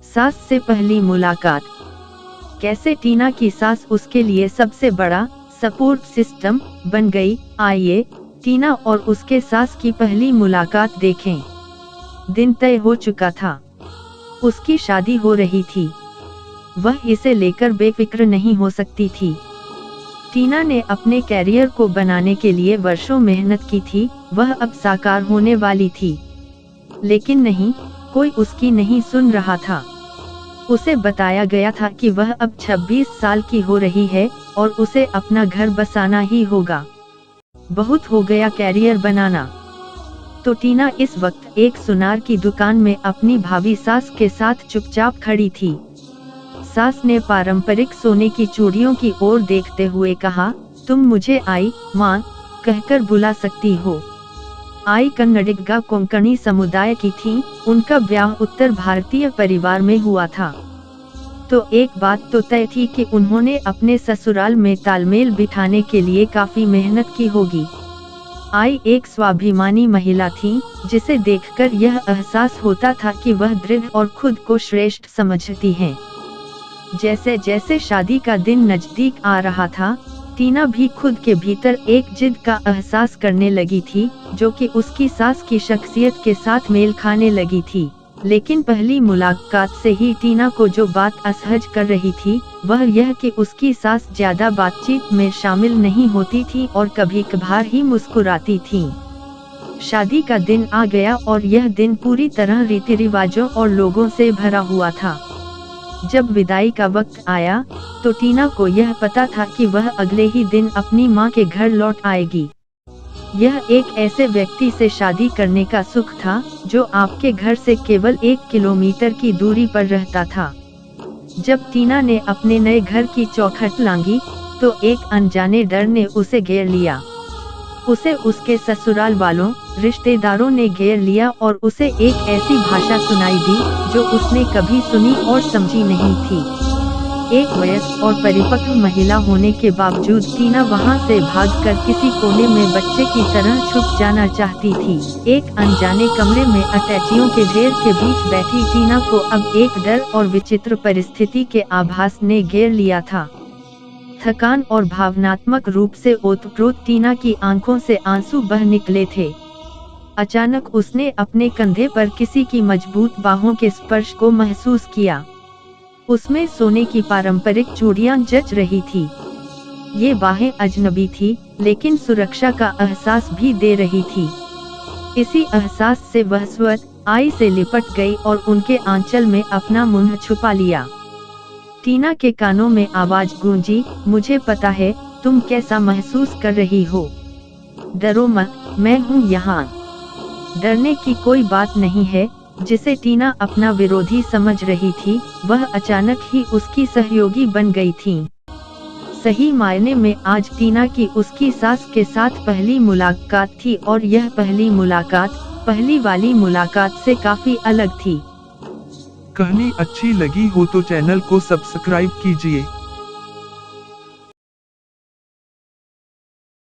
सास से पहली मुलाकात। कैसे टीना की सास उसके लिए सबसे बड़ा सपोर्ट सिस्टम बन गई। आइए टीना और उसके सास की पहली मुलाकात देखें। दिन तय हो चुका था, उसकी शादी हो रही थी। वह इसे लेकर बेफिक्र नहीं हो सकती थी। टीना ने अपने कैरियर को बनाने के लिए वर्षों मेहनत की थी। वह अब साकार होने वाली थी, लेकिन नहीं, कोई उसकी नहीं सुन रहा था। उसे बताया गया था कि वह अब 26 साल की हो रही है और उसे अपना घर बसाना ही होगा। बहुत हो गया कैरियर बनाना। तो टीना इस वक्त एक सुनार की दुकान में अपनी भावी सास के साथ चुपचाप खड़ी थी। सास ने पारंपरिक सोने की चूड़ियों की ओर देखते हुए कहा, तुम मुझे आई माँ कहकर बुला सकती हो। आई कन्नडिगा कोंकणी समुदाय की थी। उनका ब्याह उत्तर भारतीय परिवार में हुआ था। तो एक बात तो तय थी कि उन्होंने अपने ससुराल में तालमेल बिठाने के लिए काफी मेहनत की होगी। आई एक स्वाभिमानी महिला थी, जिसे देखकर यह एहसास होता था कि वह दृढ़ और खुद को श्रेष्ठ समझती है। जैसे जैसे शादी का दिन नजदीक आ रहा था, टीना भी खुद के भीतर एक जिद का एहसास करने लगी थी, जो कि उसकी सास की शख्सियत के साथ मेल खाने लगी थी। लेकिन पहली मुलाकात से ही टीना को जो बात असहज कर रही थी, वह यह कि उसकी सास ज्यादा बातचीत में शामिल नहीं होती थी और कभी कभार ही मुस्कुराती थी। शादी का दिन आ गया और यह दिन पूरी तरह रीति रिवाजों और लोगों से भरा हुआ था। जब विदाई का वक्त आया, तो टीना को यह पता था कि वह अगले ही दिन अपनी मां के घर लौट आएगी। यह एक ऐसे व्यक्ति से शादी करने का सुख था, जो आपके घर से केवल 1 किलोमीटर की दूरी पर रहता था। जब टीना ने अपने नए घर की चौखट लांघी, तो एक अनजाने डर ने उसे घेर लिया। उसे उसके ससुराल वालों, रिश्तेदारों ने घेर लिया और उसे एक ऐसी भाषा सुनाई दी, जो उसने कभी सुनी और समझी नहीं थी। एक वयस्क और परिपक्व महिला होने के बावजूद टीना वहां से भागकर किसी कोने में बच्चे की तरह छुप जाना चाहती थी। एक अनजाने कमरे में अटैचियों के ढेर के बीच बैठी टीना को अब एक डर और विचित्र परिस्थिति के आभास ने घेर लिया था। थकान और भावनात्मक रूप से ओतप्रोत टीना की आंखों से आंसू बह निकले थे। अचानक उसने अपने कंधे पर किसी की मजबूत बाहों के स्पर्श को महसूस किया। उसमें सोने की पारंपरिक चूड़ियां जच रही थी। ये बाहें अजनबी थी, लेकिन सुरक्षा का एहसास भी दे रही थी। इसी एहसास से वह स्वतः आई से लिपट गई और उनके आंचल में अपना मुंह छुपा लिया। टीना के कानों में आवाज गूंजी, मुझे पता है तुम कैसा महसूस कर रही हो। डरो मत, मैं हूँ यहाँ। डरने की कोई बात नहीं है। जिसे टीना अपना विरोधी समझ रही थी, वह अचानक ही उसकी सहयोगी बन गई थी। सही मायने में आज टीना की उसकी सास के साथ पहली मुलाकात थी और यह पहली मुलाकात पहली वाली मुलाकात से काफी अलग थी। कहानी अच्छी लगी हो तो चैनल को सब्सक्राइब कीजिए।